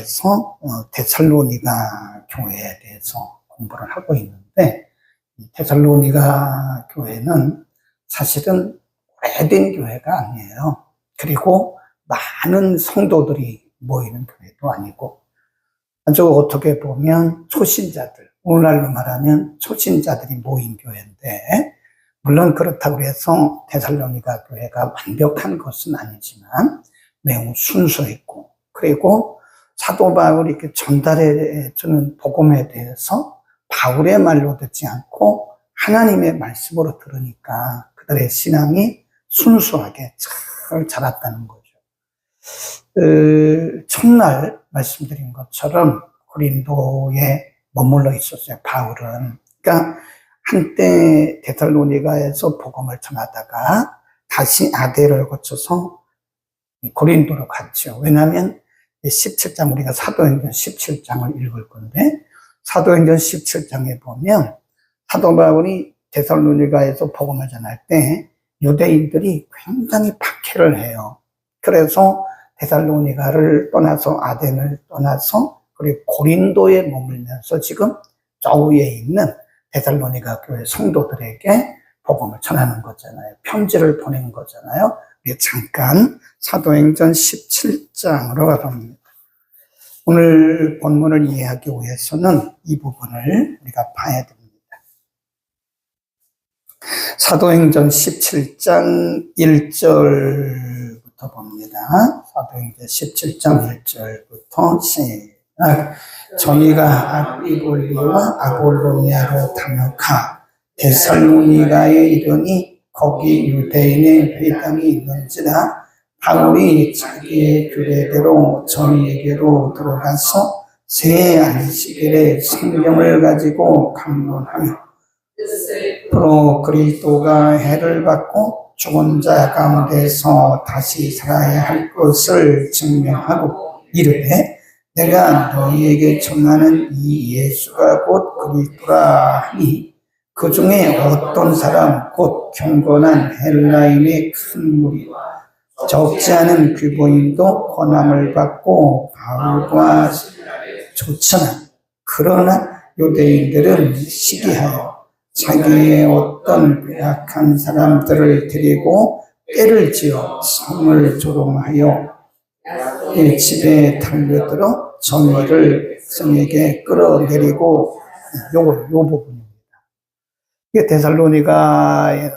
대해서 데살로니가 교회에 대해서 공부를 하고 있는데, 이 데살로니가 교회는 사실은 오래된 교회가 아니에요. 그리고 많은 성도들이 모이는 교회도 아니고, 아주 어떻게 보면 초신자들, 오늘날로 말하면 초신자들이 모인 교회인데, 물론 그렇다고 해서 데살로니가 교회가 완벽한 것은 아니지만 매우 순수했고, 그리고 사도 바울이 이렇게 전달해 주는 복음에 대해서 바울의 말로 듣지 않고 하나님의 말씀으로 들으니까 그들의 신앙이 순수하게 잘 자랐다는 거죠. 첫날 말씀드린 것처럼 고린도에 머물러 있었어요, 바울은. 그러니까 한때 데살로니가에서 복음을 전하다가 다시 아데를 거쳐서 고린도로 갔죠. 왜냐하면 17장, 우리가 사도행전 17장을 읽을 건데, 사도행전 17장에 보면 사도 바울이 데살로니가에서 복음을 전할 때 유대인들이 굉장히 박해를 해요. 그래서 데살로니가를 떠나서 아덴을 떠나서 그리고 고린도에 머물면서 지금 저 위에 있는 데살로니가 교회 성도들에게 복음을 전하는 거잖아요. 편지를 보낸 거잖아요. 잠깐 사도행전 17장으로 가봅니다. 오늘 본문을 이해하기 위해서는 이 부분을 우리가 봐야 됩니다. 사도행전 17장 1절부터 봅니다. 사도행전 17장 1절부터 시작. 저희가 아비골리와 아볼로니아로 다녀가 데살로니가에 이르니 거기 유대인의 회당이 있는지라 바울이 자기의 규례대로 저희에게로 들어가서 새 안식일에 성경을 가지고 강론하며 앞으로 그리스도가 해를 받고 죽은 자 가운데서 다시 살아야 할 것을 증명하고 이르되 내가 너희에게 전하는 이 예수가 곧 그리스도라 하니 그 중에 어떤 사람 곧 경건한 헬라인의 큰 무리와 적지 않은 귀보인도 권함을 받고 바울과 좋잖아. 그러나 유대인들은 시기하여 자기의 어떤 괴악한 사람들을 데리고 때를 지어 성을 조롱하여 집에 달려들어 정의를 백성에게 끌어내리고, 요 부분입니다. 이게 데살로니가에서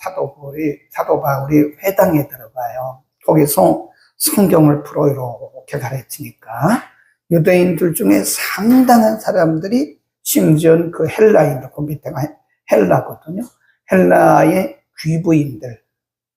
사도 바울이 회당에 들어가요. 거기서 성경을 풀어 이렇게 가르치니까 유대인들 중에 상당한 사람들이, 심지어 그 헬라인들, 그 밑에가 헬라거든요. 헬라의 귀부인들,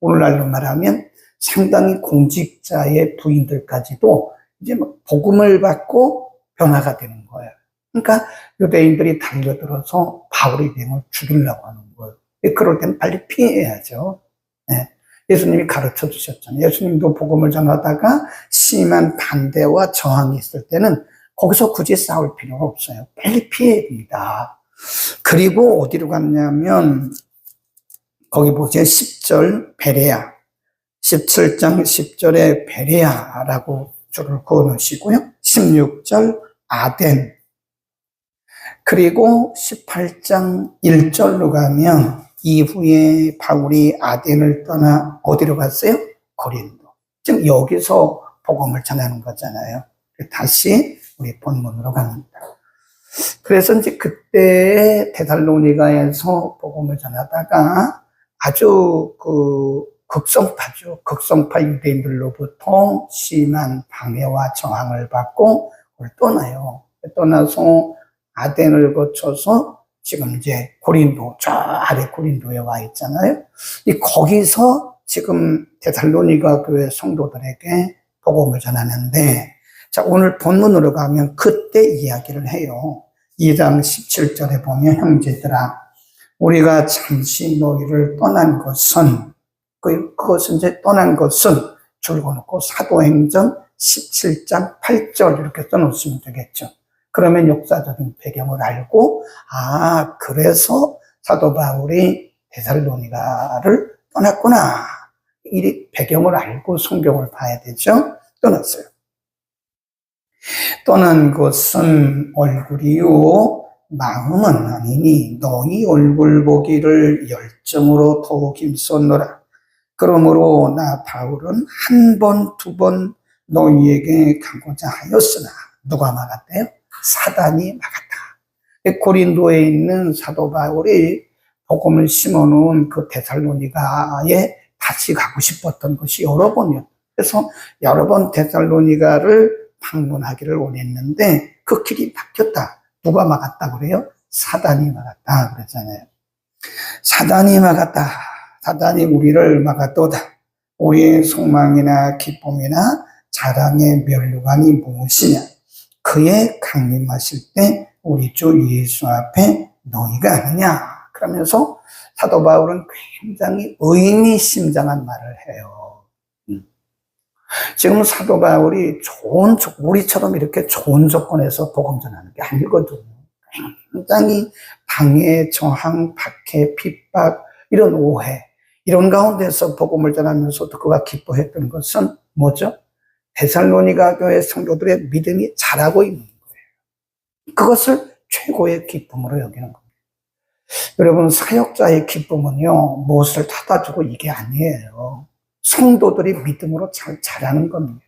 오늘날로 말하면 상당히 공직자의 부인들까지도 이제 막 복음을 받고 변화가 되는 거예요. 그러니까 유대인들이 달려들어서 바울의 병을 죽이려고 하는 거예요. 그럴 때는 빨리 피해야죠. 네. 예수님이 가르쳐 주셨잖아요. 예수님도 복음을 전하다가 심한 반대와 저항이 있을 때는 거기서 굳이 싸울 필요가 없어요. 빨리 피해야 됩니다. 그리고 어디로 갔냐면 거기 보세요. 10절 베레아, 17장 10절에 베레아라고 줄을 그어 놓으시고요. 16절 아덴, 그리고 18장 1절로 가면 이후에 바울이 아덴을 떠나 어디로 갔어요? 고린도. 지금 여기서 복음을 전하는 거잖아요. 다시 우리 본문으로 갑니다. 그래서 이제 그때 데살로니가에서 복음을 전하다가 아주 극성파죠. 극성파 유대인들로부터 심한 방해와 저항을 받고 떠나요. 떠나서 아덴을 거쳐서 지금 이제 고린도, 저 아래 고린도에 와 있잖아요. 거기서 지금 데살로니가 교회 성도들에게 복음을 전하는데, 자, 오늘 본문으로 가면 그때 이야기를 해요. 2장 17절에 보면 형제들아, 우리가 잠시 너희를 떠난 것은, 그것은 이제 떠난 것은 줄거놓고 사도행전 17장 8절 이렇게 써놓으시면 되겠죠. 그러면 역사적인 배경을 알고, 그래서 사도 바울이 데살로니가를 떠났구나. 이 배경을 알고 성경을 봐야 되죠. 떠났어요. 떠난 것은 얼굴이요 마음은 아니니 너희 얼굴 보기를 열정으로 더욱 힘썼노라. 그러므로 나 바울은 한 번, 두 번 너희에게 가고자 하였으나 누가 막았대요? 사단이 막았다. 고린도에 있는 사도 바울이 복음을 심어놓은 그 데살로니가에 다시 가고 싶었던 것이 여러 번이었어요. 그래서 여러 번 데살로니가를 방문하기를 원했는데 그 길이 막혔다. 누가 막았다 그래요? 사단이 막았다 그랬잖아요. 사단이 막았다. 사단이 우리를 막았도다. 우리의 소망이나 기쁨이나 자랑의 면류관이 무엇이냐? 그의 강림하실 때 우리 주 예수 앞에 너희가 아니냐? 그러면서 사도 바울은 굉장히 의미심장한 말을 해요. 지금 사도 바울이 우리처럼 이렇게 좋은 조건에서 복음 전하는 게 아니거든요. 굉장히 방해, 저항, 박해, 핍박, 이런 오해, 이런 가운데서 복음을 전하면서도 그가 기뻐했던 것은 뭐죠? 데살로니가 교회 성도들의 믿음이 자라고 있는 거예요. 그것을 최고의 기쁨으로 여기는 겁니다. 여러분, 사역자의 기쁨은요, 무엇을 타다 주고 이게 아니에요. 성도들이 믿음으로 잘 자라는 겁니다.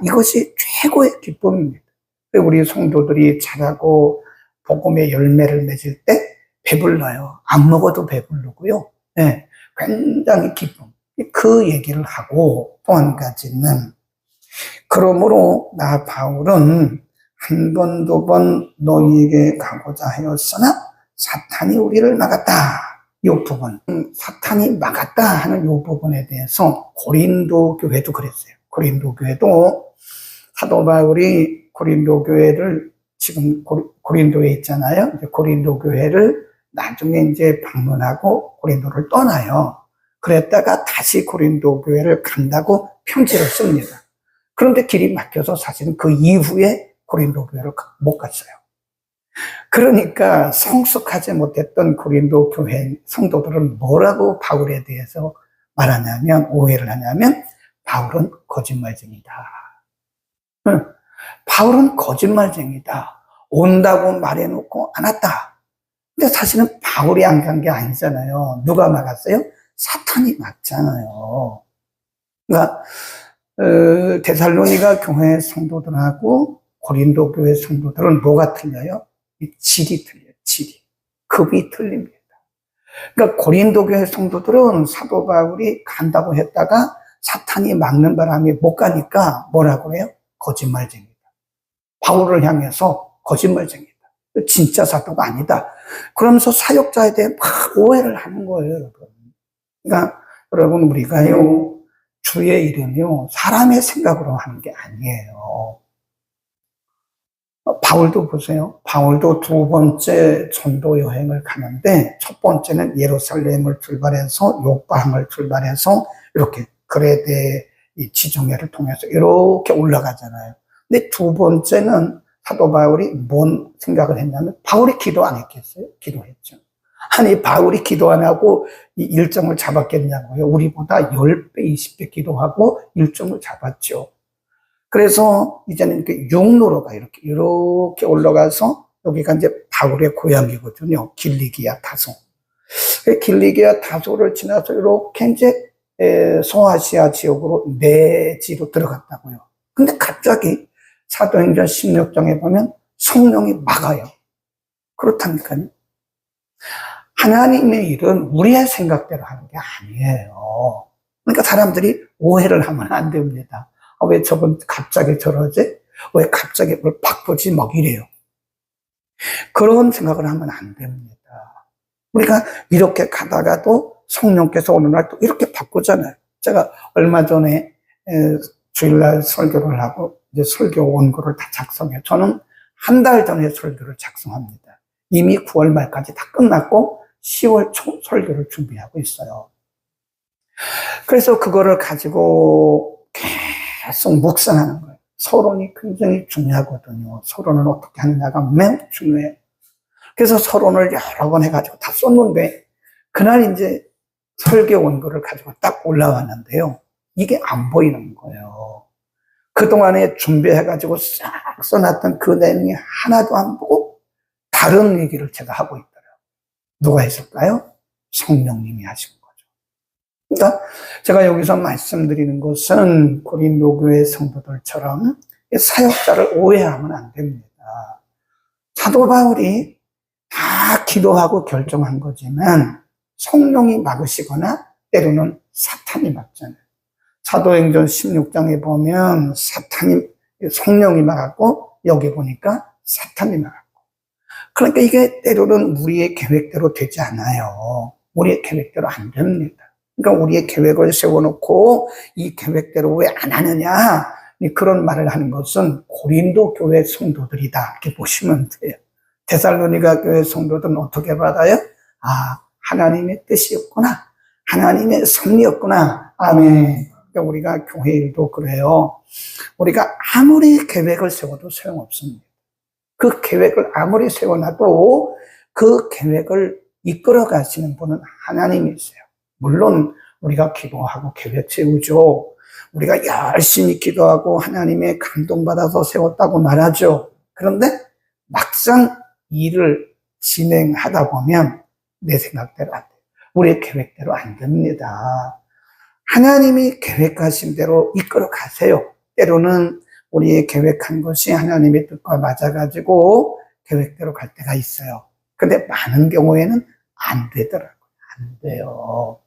이것이 최고의 기쁨입니다. 우리 성도들이 자라고 복음의 열매를 맺을 때 배불러요. 안 먹어도 배부르고요. 네, 굉장히 기쁨. 그 얘기를 하고 또 한 가지는 그러므로 나 바울은 한 번, 두 번 너희에게 가고자 하였으나 사탄이 우리를 막았다. 이 부분, 사탄이 막았다 하는 이 부분에 대해서 고린도 교회도 그랬어요. 고린도 교회도 사도 바울이 고린도 교회를 지금 고린도에 있잖아요. 이제 고린도 교회를 나중에 이제 방문하고 고린도를 떠나요. 그랬다가 다시 고린도 교회를 간다고 편지를 씁니다. 그런데 길이 막혀서 사실은 그 이후에 고린도 교회를 못 갔어요. 그러니까 성숙하지 못했던 고린도 교회 성도들은 뭐라고 바울에 대해서 말하냐면, 오해를 하냐면, 바울은 거짓말쟁이다. 바울은 거짓말쟁이다. 온다고 말해놓고 안 왔다. 근데 사실은 바울이 안 간 게 아니잖아요. 누가 막았어요? 사탄이 막잖아요. 그러니까 데살로니가 교회 성도들하고 고린도 교회 성도들은 뭐가 틀려요? 질이 틀려요. 질이. 급이 틀립니다. 그러니까 고린도 교회 성도들은 사도 바울이 간다고 했다가 사탄이 막는 바람에 못 가니까 뭐라고 해요? 거짓말쟁이다. 바울을 향해서 거짓말쟁이다. 진짜 사도가 아니다. 그러면서 사역자에 대해 막 오해를 하는 거예요, 여러분. 그러니까 여러분, 우리가요, 주의 일은요, 사람의 생각으로 하는 게 아니에요. 바울도 보세요. 바울도 두 번째 전도 여행을 가는데 첫 번째는 예루살렘을 출발해서 요바항을 출발해서 이렇게 그레데 이 지중해를 통해서 이렇게 올라가잖아요. 근데 두 번째는 사도 바울이 뭔 생각을 했냐면 바울이 기도 안 했겠어요? 기도했죠. 아니, 바울이 기도 안 하고 이 일정을 잡았겠냐고요. 우리보다 10배, 20배 기도하고 일정을 잡았죠. 그래서 이제는 육로로가 이렇게 올라가서 여기가 이제 바울의 고향이거든요. 길리기아 다소. 길리기아 다소를 지나서 이렇게 이제 소아시아 지역으로 내지로 들어갔다고요. 근데 갑자기 사도행전 16장에 보면 성령이 막아요. 그렇다니까요. 하나님의 일은 우리의 생각대로 하는 게 아니에요. 그러니까 사람들이 오해를 하면 안 됩니다. 왜 저분 갑자기 저러지? 왜 갑자기 뭘 바꾸지? 막 이래요. 그런 생각을 하면 안 됩니다. 우리가 이렇게 가다가도 성령께서 어느 날 또 이렇게 바꾸잖아요. 제가 얼마 전에 주일날 설교를 하고 이제 설교 원고를 다 작성해요. 저는 한 달 전에 설교를 작성합니다. 이미 9월 말까지 다 끝났고 10월 초 설교를 준비하고 있어요. 그래서 그거를 가지고 계속 묵상하는 거예요. 서론이 굉장히 중요하거든요. 서론을 어떻게 하느냐가 매우 중요해요. 그래서 서론을 여러 번 해가지고 다 썼는데 그날 이제 설교 원고를 가지고 딱 올라왔는데요. 이게 안 보이는 거예요. 그동안에 준비해가지고 싹 써놨던 그 내용이 하나도 안 보고 다른 얘기를 제가 하고 있더라고요. 누가 했을까요? 성령님이 하신 거죠. 그러니까 제가 여기서 말씀드리는 것은 고린도 교회 성도들처럼 사역자를 오해하면 안 됩니다. 사도 바울이 다 기도하고 결정한 거지만 성령이 막으시거나 때로는 사탄이 막잖아요. 사도행전 16장에 보면 성령이 막았고 여기 보니까 사탄이 막았고. 그러니까 이게 때로는 우리의 계획대로 되지 않아요. 우리의 계획대로 안 됩니다. 그러니까 우리의 계획을 세워놓고 이 계획대로 왜 안 하느냐, 그런 말을 하는 것은 고린도 교회 성도들이다 이렇게 보시면 돼요. 데살로니가 교회 성도들은 어떻게 받아요? 아, 하나님의 뜻이었구나, 하나님의 섭리였구나. 아멘. 그러니까 우리가 교회 일도 그래요. 우리가 아무리 계획을 세워도 소용없습니다. 그 계획을 아무리 세워놔도 그 계획을 이끌어 가시는 분은 하나님이세요. 물론 우리가 기도하고 계획 세우죠. 우리가 열심히 기도하고 하나님의 감동받아서 세웠다고 말하죠. 그런데 막상 일을 진행하다 보면 내 생각대로 안 돼요. 우리의 계획대로 안 됩니다. 하나님이 계획하신 대로 이끌어 가세요. 때로는 우리의 계획한 것이 하나님의 뜻과 맞아가지고 계획대로 갈 때가 있어요. 근데 많은 경우에는 안 되더라고요. 안 돼요.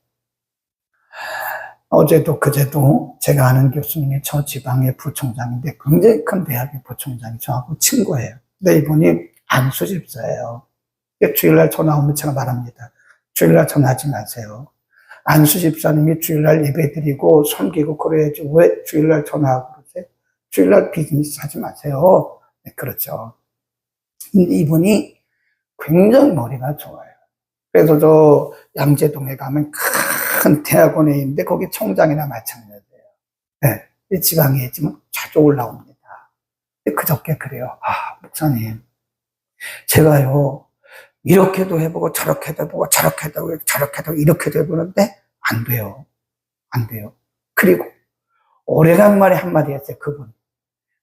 어제도 그제도 제가 아는 교수님이 저 지방의 부총장인데 굉장히 큰 대학의 부총장이 저하고 친구예요. 근데 이분이 안수 집사예요. 주일날 전화 오면 제가 말합니다. 주일날 전화하지 마세요. 안수 집사님이 주일날 예배 드리고 섬기고 그래야지 왜 주일날 전화하고 그러세요? 주일날 비즈니스 하지 마세요. 네, 그렇죠. 근데 이분이 굉장히 머리가 좋아요. 그래서 저 양재동에 가면 큰 대학원에 있는데 거기 총장이나 마찬가지예요. 네, 이 지방에 있지만 자주 올라옵니다. 그저께 그래요. 아, 목사님, 제가요 이렇게도 해보고 저렇게도 해보고 저렇게도 해보고 저렇게도 이렇게도 해보는데 안 돼요. 안 돼요. 그리고 오래간만에 한마디 했어요.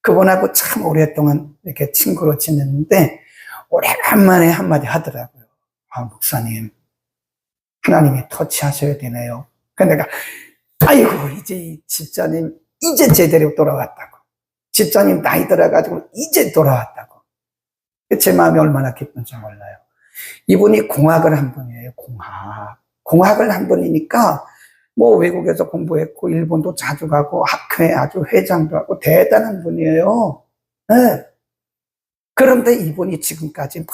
그분하고 참 오랫동안 이렇게 친구로 지냈는데 오래간만에 한마디 하더라고요. 아, 목사님, 하나님이 터치하셔야 되네요. 근데 내가 아이고, 이제 이 집사님 이제 제대로 돌아왔다고. 집사님 나이 들어가지고 이제 돌아왔다고. 제 마음이 얼마나 기쁜지 몰라요. 이분이 공학을 한 분이에요. 공학을 한 분이니까 뭐 외국에서 공부했고 일본도 자주 가고 학회 아주 회장도 하고 대단한 분이에요. 네. 그런데 이분이 지금까지 막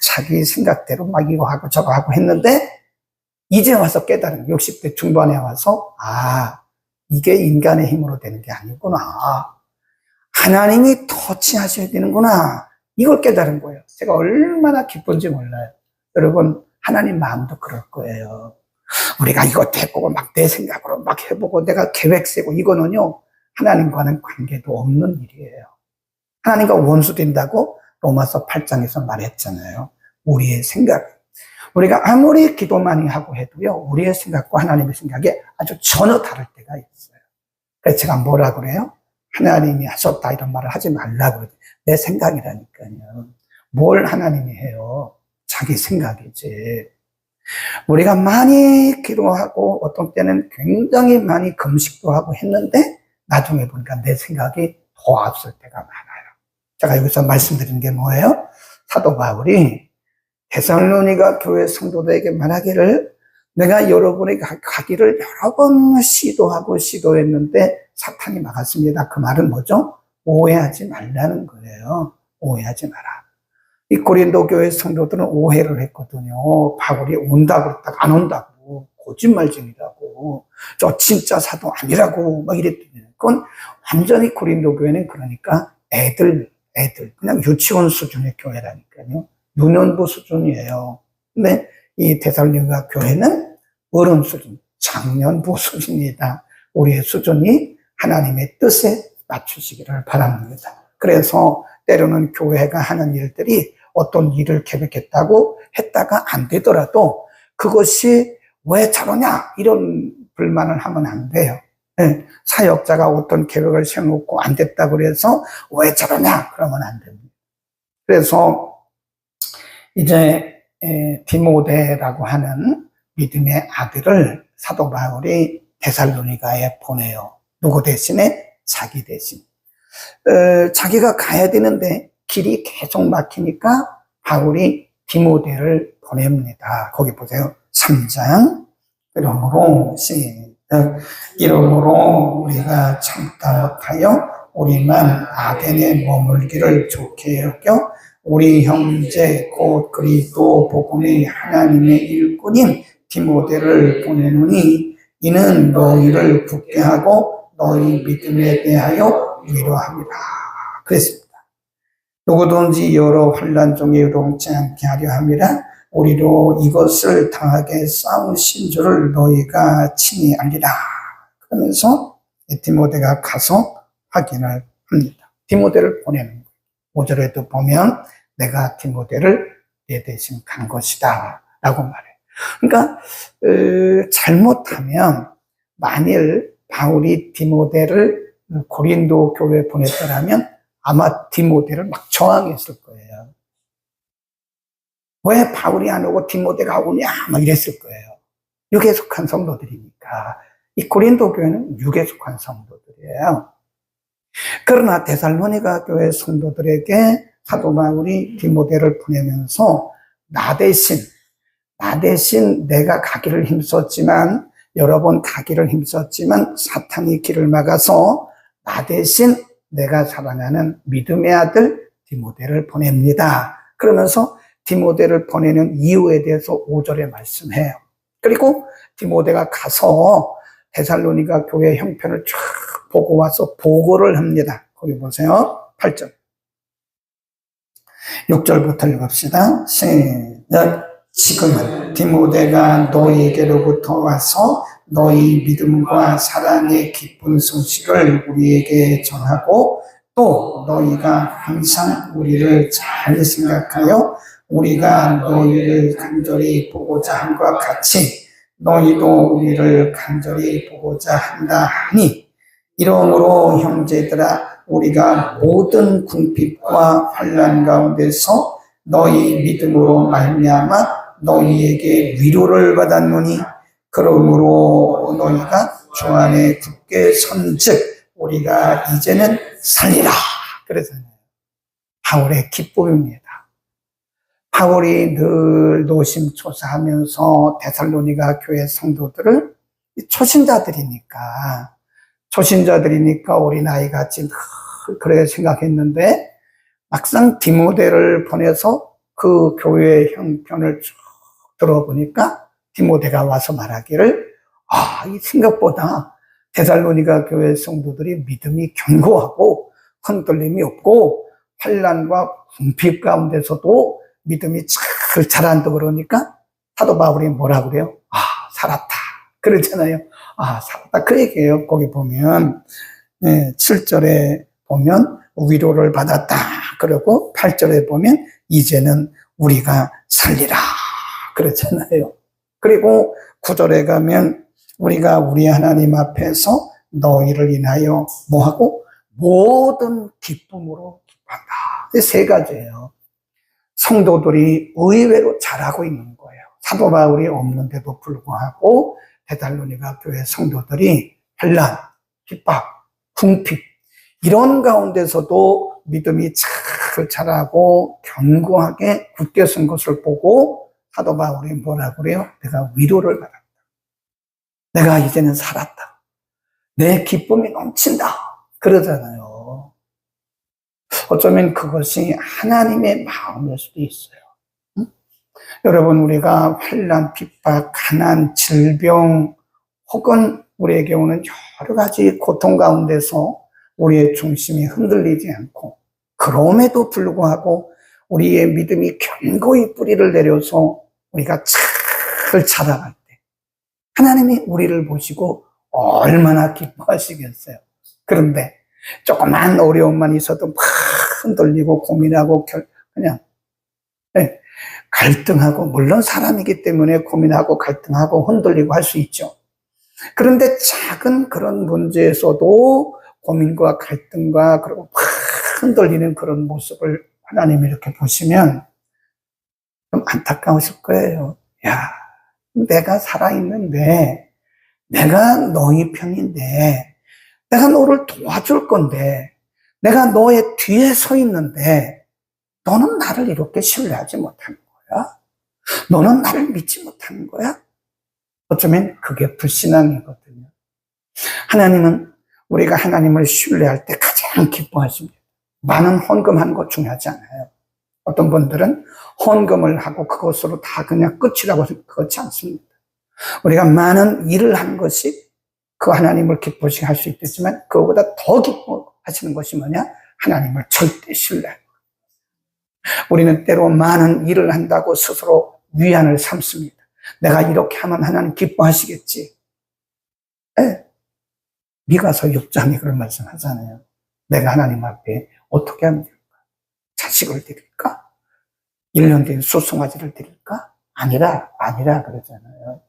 자기 생각대로 막 이거 하고 저거 하고 했는데 이제 와서 깨달은 60대 중반에 와서 아, 이게 인간의 힘으로 되는 게 아니구나. 하나님이 터치하셔야 되는구나. 이걸 깨달은 거예요. 제가 얼마나 기쁜지 몰라요. 여러분, 하나님 마음도 그럴 거예요. 우리가 이것도 해보고 막 내 생각으로 막 해보고 내가 계획 세고 이거는요, 하나님과는 관계도 없는 일이에요. 하나님과 원수 된다고 로마서 8장에서 말했잖아요. 우리의 생각. 우리가 아무리 기도 많이 하고 해도요, 우리의 생각과 하나님의 생각이 아주 전혀 다를 때가 있어요. 그래서 제가 뭐라 그래요? 하나님이 하셨다 이런 말을 하지 말라고 그래요. 내 생각이라니까요. 뭘 하나님이 해요? 자기 생각이지. 우리가 많이 기도하고 어떤 때는 굉장히 많이 금식도 하고 했는데 나중에 보니까 내 생각이 더 앞설 때가 많아요. 제가 여기서 말씀드린 게 뭐예요? 사도 바울이 데살로니가 교회 성도들에게 말하기를 내가 여러분이 가기를 여러 번 시도했는데 사탄이 막았습니다. 그 말은 뭐죠? 오해하지 말라는 거예요. 오해하지 마라. 이 고린도 교회 성도들은 오해를 했거든요. 바울이 온다고 그랬다가 안 온다고, 거짓말쟁이라고, 저 진짜 사도 아니라고 막 이랬더니 그건 완전히 고린도 교회는 그러니까 애들 그냥 유치원 수준의 교회라니까요. 유년부 수준이에요. 근데 이 데살로니가 교회는 어른 수준, 장년부 수준이다. 우리의 수준이 하나님의 뜻에 맞추시기를 바랍니다. 그래서 때로는 교회가 하는 일들이 어떤 일을 계획했다고 했다가 안 되더라도 그것이 왜 저러냐 이런 불만을 하면 안 돼요. 예, 사역자가 어떤 계획을 세워놓고 안 됐다 그래서 왜 저러냐? 그러면 안 됩니다. 그래서 이제 디모데라고 하는 믿음의 아들을 사도 바울이 데살로니가에 보내요. 누구 대신에? 자기 대신. 자기가 가야 되는데 길이 계속 막히니까 바울이 디모데를 보냅니다. 거기 보세요. 3장. 이러므로 우리가 참다 못하여 우리만 아덴에 머물기를 좋게 여겨 우리 형제 곧 그리스도 복음의 하나님의 일꾼인 디모데를 보내노니 이는 너희를 굳게 하고 너희 믿음에 대하여 위로합니다. 그랬습니다. 누구든지 여러 환난 중에 요동치 않게 하려 함이라 우리로 이것을 당하게 싸우신 줄을 너희가 친히 알리라. 그러면서 디모데가 가서 확인을 합니다. 디모데를 보내는 거예요. 5절에도 보면 내가 디모데를 내 대신 간 것이다 라고 말해요. 그러니까 잘못하면 만일 바울이 디모데를 고린도 교회에 보냈더라면 아마 디모데를 막 저항했을 거예요. 왜 바울이 안 오고 디모데가 오냐 막 이랬을 거예요. 육에 속한 성도들이니까. 이 고린도 교회는 육에 속한 성도들이에요. 그러나 데살로니가 교회 성도들에게 사도 바울이 디모데를 보내면서 나 대신 내가 가기를 힘썼지만 여러 번 가기를 힘썼지만 사탄이 길을 막아서 나 대신 내가 사랑하는 믿음의 아들 디모데를 보냅니다. 그러면서 디모데를 보내는 이유에 대해서 5절에 말씀해요. 그리고 디모데가 가서 데살로니가 교회 형편을 쫙 보고 와서 보고를 합니다. 거기 보세요. 8절. 6절부터 읽읍시다. 시작. 지금은 디모데가 너희에게로부터 와서 너희 믿음과 사랑의 기쁜 소식을 우리에게 전하고 또 너희가 항상 우리를 잘 생각하여 우리가 너희를 간절히 보고자 함과 같이 너희도 우리를 간절히 보고자 한다 하니 이러므로 형제들아 우리가 모든 궁핍과 환난 가운데서 너희 믿음으로 말미암아 너희에게 위로를 받았노니 그러므로 너희가 주 안에 굳게 선즉 우리가 이제는 살리라. 그래서 바울의 기쁨입니다. 바울이 늘 노심초사하면서 데살로니가 교회 성도들을 초신자들이니까 우리 나이같이 그래 생각했는데 막상 디모데를 보내서 그 교회의 형편을 쭉 들어보니까 디모데가 와서 말하기를 이 생각보다 데살로니가 교회 성도들이 믿음이 견고하고 흔들림이 없고 환난과 궁핍 가운데서도 믿음이 잘 자란다 그러니까 사도 바울이 뭐라 그래요? 살았다. 그러잖아요. 살았다. 그 얘기예요. 거기 보면 7절에 보면 위로를 받았다. 그리고 8절에 보면 이제는 우리가 살리라. 그렇잖아요. 그리고 9절에 가면 우리가 우리 하나님 앞에서 너희를 인하여 뭐하고? 모든 기쁨으로 기뻐한다. 이 세 가지예요. 성도들이 의외로 잘하고 있는 거예요. 사도 바울이 없는데도 불구하고 데살로니가 교회 성도들이 환난, 핍박, 궁핍 이런 가운데서도 믿음이 잘 자라고 견고하게 굳게 선 것을 보고 사도 바울이 뭐라 그래요? 내가 위로를 받았다. 내가 이제는 살았다. 내 기쁨이 넘친다. 그러잖아요. 어쩌면 그것이 하나님의 마음일 수도 있어요. 응? 여러분 우리가 환난, 핍박, 가난, 질병 혹은 우리에게 오는 여러 가지 고통 가운데서 우리의 중심이 흔들리지 않고 그럼에도 불구하고 우리의 믿음이 견고히 뿌리를 내려서 우리가 잘 자라갈 때 하나님이 우리를 보시고 얼마나 기뻐하시겠어요. 그런데 조그만 어려움만 있어도 막 흔들리고 고민하고 그냥 갈등하고 물론 사람이기 때문에 고민하고 갈등하고 흔들리고 할 수 있죠. 그런데 작은 그런 문제에서도 고민과 갈등과 그리고 막 흔들리는 그런 모습을 하나님이 이렇게 보시면 좀 안타까우실 거예요. 야, 내가 살아있는데, 내가 너희 편인데, 내가 너를 도와줄 건데, 내가 너의 뒤에 서 있는데, 너는 나를 이렇게 신뢰하지 못하는 거야? 너는 나를 믿지 못하는 거야? 어쩌면 그게 불신앙이거든요. 하나님은 우리가 하나님을 신뢰할 때 가장 기뻐하십니다. 많은 헌금하는 거 중요하지 않아요. 어떤 분들은 헌금을 하고 그것으로 다 그냥 끝이라고 그렇지 않습니다. 우리가 많은 일을 한 것이 그 하나님을 기쁘시게 할 수 있겠지만 그거보다 더 기뻐하시는 것이 뭐냐? 하나님을 절대 신뢰하는 거예요. 우리는 때로 많은 일을 한다고 스스로 위안을 삼습니다. 내가 이렇게 하면 하나님 기뻐하시겠지. 네. 미가서 6장에 그런 말씀 하잖아요. 내가 하나님 앞에 어떻게 하면 될까? 자식을 드릴까? 1년 된 수송아지를 드릴까? 아니라 그러잖아요.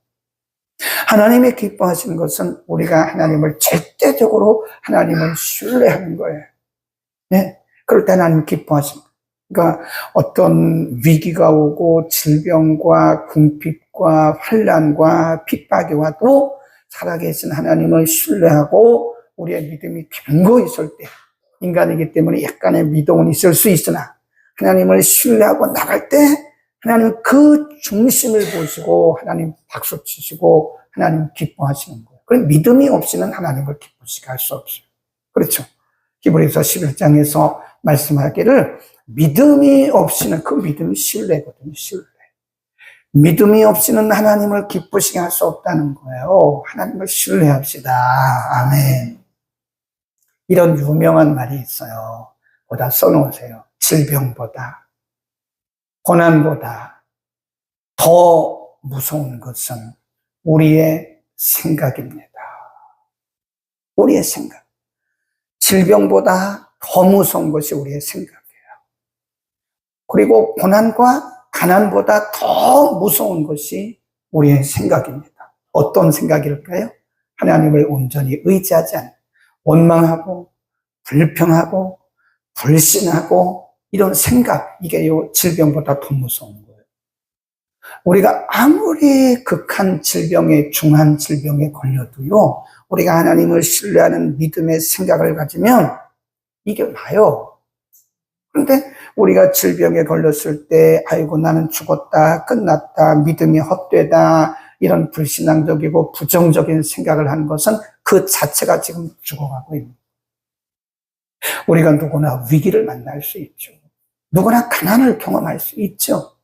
하나님이 기뻐하시는 것은 우리가 하나님을 절대적으로 하나님을 신뢰하는 거예요. 네. 그럴 때 하나님 기뻐하십니다. 그러니까 어떤 위기가 오고 질병과 궁핍과 환난과 핍박이 와도 살아계신 하나님을 신뢰하고 우리의 믿음이 견고 있을 때, 인간이기 때문에 약간의 미동은 있을 수 있으나 하나님을 신뢰하고 나갈 때 하나님 그 중심을 보시고 하나님 박수 치시고 하나님 기뻐하시는 거예요. 그럼 믿음이 없이는 하나님을 기쁘시게 할 수 없어요. 그렇죠. 히브리서 11장에서 말씀하기를 믿음이 없이는, 그 믿음이 신뢰거든요. 신뢰. 믿음이 없이는 하나님을 기쁘시게 할 수 없다는 거예요. 하나님을 신뢰합시다. 아멘. 이런 유명한 말이 있어요. 보다 써놓으세요. 질병보다, 고난보다 더 무서운 것은 우리의 생각입니다. 우리의 생각. 질병보다 더 무서운 것이 우리의 생각이에요. 그리고 고난과 가난보다 더 무서운 것이 우리의 생각입니다. 어떤 생각일까요? 하나님을 온전히 의지하지 않는, 원망하고 불평하고 불신하고 이런 생각, 이게 질병보다 더 무서운 거예요. 우리가 아무리 극한 질병에, 중한 질병에 걸려도요, 우리가 하나님을 신뢰하는 믿음의 생각을 가지면 이게 나요. 그런데 우리가 질병에 걸렸을 때 아이고 나는 죽었다, 끝났다, 믿음이 헛되다, 이런 불신앙적이고 부정적인 생각을 하는 것은 그 자체가 지금 죽어가고 있는 거예요. 우리가 누구나 위기를 만날 수 있죠. 누구나 가난을 경험할 수 있죠.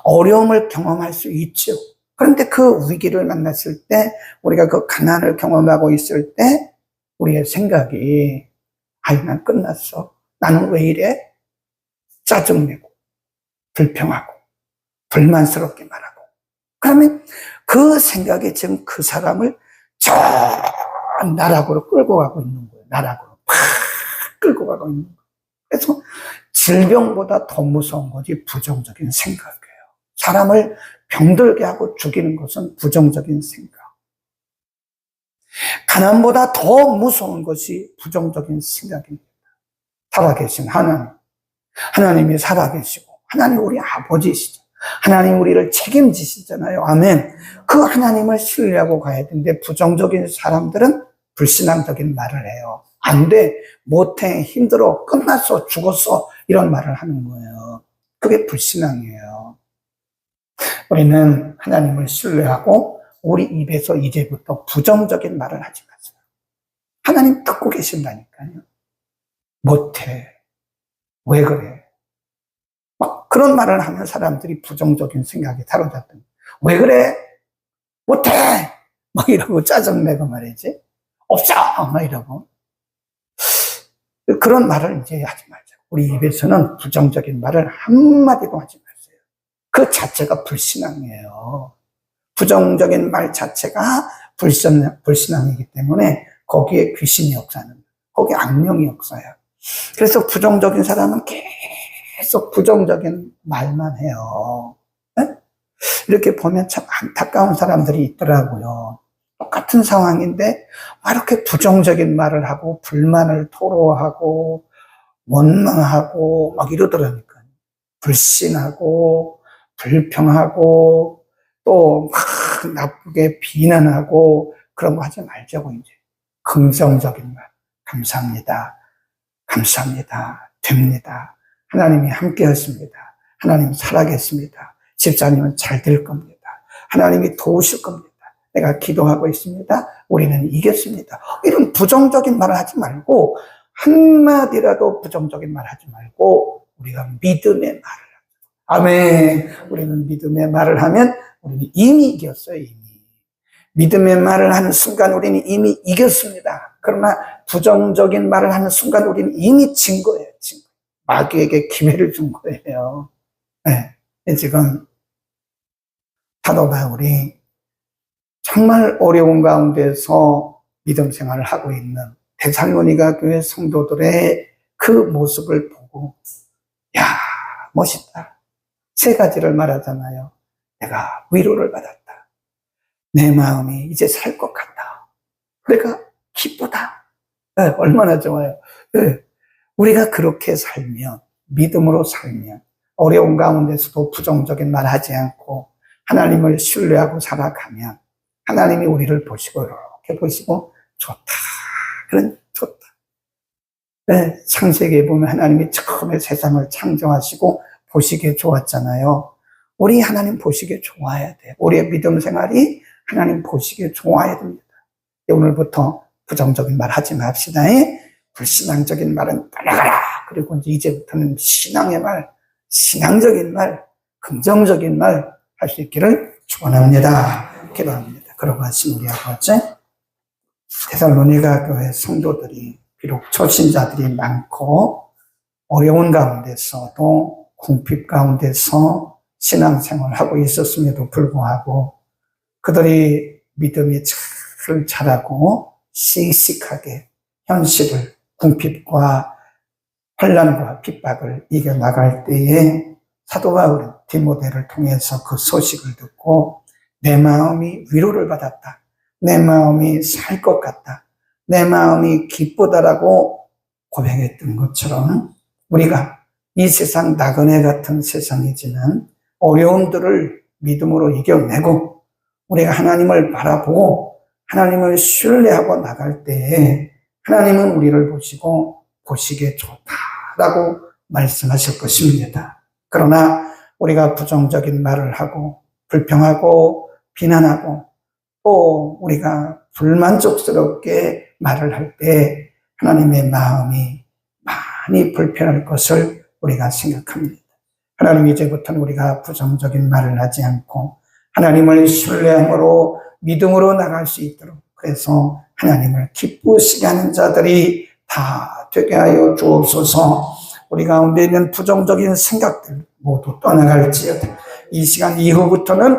어려움을 경험할 수 있죠. 그런데 그 위기를 만났을 때, 우리가 그 가난을 경험하고 있을 때 우리의 생각이 아이 난 끝났어, 나는 왜 이래? 짜증내고 불평하고 불만스럽게 말하고, 그러면 그 생각이 지금 그 사람을 저 나락으로 끌고 가고 있는 거예요. 나락으로 팍 끌고 가고 있는 거예요. 그래서 질병보다 더 무서운 것이 부정적인 생각이에요. 사람을 병들게 하고 죽이는 것은 부정적인 생각. 가난보다 더 무서운 것이 부정적인 생각입니다. 살아계신 하나님, 하나님이 살아계시고 하나님 우리 아버지시죠. 하나님 우리를 책임지시잖아요. 아멘. 그 하나님을 신뢰하고 가야 되는데 부정적인 사람들은 불신앙적인 말을 해요. 안 돼, 못해, 힘들어, 끝났어, 죽었어, 이런 말을 하는 거예요. 그게 불신앙이에요. 우리는 하나님을 신뢰하고 우리 입에서 이제부터 부정적인 말을 하지 마세요. 하나님 듣고 계신다니까요. 못해, 왜 그래? 막 그런 말을 하면 사람들이 부정적인 생각에 사로잡는. 왜 그래? 못해! 막 이러고 짜증내고 말이지. 없어! 막 이러고. 그런 말을 이제 하지 말자. 우리 입에서는 부정적인 말을 한마디도 하지 마세요. 그 자체가 불신앙이에요. 부정적인 말 자체가 불신앙이기 때문에 거기에 귀신이 역사하는, 거기에 악령이 역사해요. 그래서 부정적인 사람은 계속 부정적인 말만 해요. 네? 이렇게 보면 참 안타까운 사람들이 있더라고요. 똑같은 상황인데 막 이렇게 부정적인 말을 하고 불만을 토로하고 원망하고 막 이러더라니까요. 불신하고 불평하고 또 막 나쁘게 비난하고 그런 거 하지 말자고 이제 긍정적인 말 감사합니다. 감사합니다. 됩니다. 하나님이 함께 하십니다. 하나님 살아계십니다. 집사님은 잘 될 겁니다. 하나님이 도우실 겁니다. 내가 기도하고 있습니다. 우리는 이겼습니다. 이런 부정적인 말을 하지 말고 한마디라도 부정적인 말 하지 말고 우리가 믿음의 말을 하죠. 아멘. 우리는 믿음의 말을 하면 우리는 이미 이겼어요. 이미. 믿음의 말을 하는 순간 우리는 이미 이겼습니다. 그러나 부정적인 말을 하는 순간 우리는 이미 진 거예요. 진 거예요. 마귀에게 기회를 준 거예요. 네. 지금 사도 바울이 정말 어려운 가운데서 믿음 생활을 하고 있는 데살로니가 교회 성도들의 그 모습을 보고 야 멋있다. 세 가지를 말하잖아요. 내가 위로를 받았다. 내 마음이 이제 살 것 같다. 내가 기쁘다. 네, 얼마나 좋아요. 네, 우리가 그렇게 살면 믿음으로 살면 어려운 가운데서도 부정적인 말 하지 않고 하나님을 신뢰하고 살아가면 하나님이 우리를 보시고 이렇게 보시고 좋다. 그런 좋다. 네, 창세기에 보면 하나님이 처음에 세상을 창조하시고 보시기에 좋았잖아요. 우리 하나님 보시기에 좋아야 돼요. 우리의 믿음 생활이 하나님 보시기에 좋아야 됩니다. 오늘부터 부정적인 말 하지 맙시다. 불신앙적인 말은 따라가라. 그리고 이제부터는 신앙의 말, 신앙적인 말, 긍정적인 말 할 수 있기를 축원합니다. 기도합니다. 그러고 하신 우리 아버지, 데살로니가 교회 성도들이 비록 초신자들이 많고 어려운 가운데서도 궁핍 가운데서 신앙생활을 하고 있었음에도 불구하고 그들이 믿음이 잘 자라고 씩씩하게 현실을 궁핍과 환난과 핍박을 이겨나갈 때에 사도 바울은 디모데를 통해서 그 소식을 듣고 내 마음이 위로를 받았다. 내 마음이 살 것 같다. 내 마음이 기쁘다라고 고백했던 것처럼 우리가 이 세상 나그네 같은 세상이지만 어려움들을 믿음으로 이겨내고 우리가 하나님을 바라보고 하나님을 신뢰하고 나갈 때에 하나님은 우리를 보시고 보시기에 좋다라고 말씀하실 것입니다. 그러나 우리가 부정적인 말을 하고 불평하고 비난하고 또 우리가 불만족스럽게 말을 할 때 하나님의 마음이 많이 불편할 것을 우리가 생각합니다. 하나님 이제부터는 우리가 부정적인 말을 하지 않고 하나님을 신뢰함으로 믿음으로 나갈 수 있도록 그래서 하나님을 기쁘시게 하는 자들이 다 되게 하여 주옵소서. 우리 가운데 있는 부정적인 생각들 모두 떠나갈지어다. 이 시간 이후부터는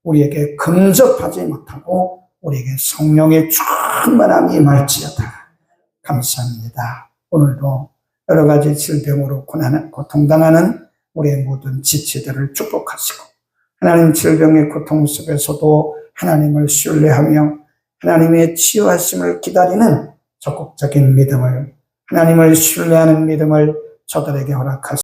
우리에게 근접하지 못하고 우리에게 성령의 충만함이 임할지어다. 감사합니다. 오늘도 여러 가지 질병으로 고통당하는 우리의 모든 지체들을 축복하시고 하나님 질병의 고통 속에서도 하나님을 신뢰하며 하나님의 치유하심을 기다리는 적극적인 믿음을 하나님을 신뢰하는 믿음을 저들에게 허락하시고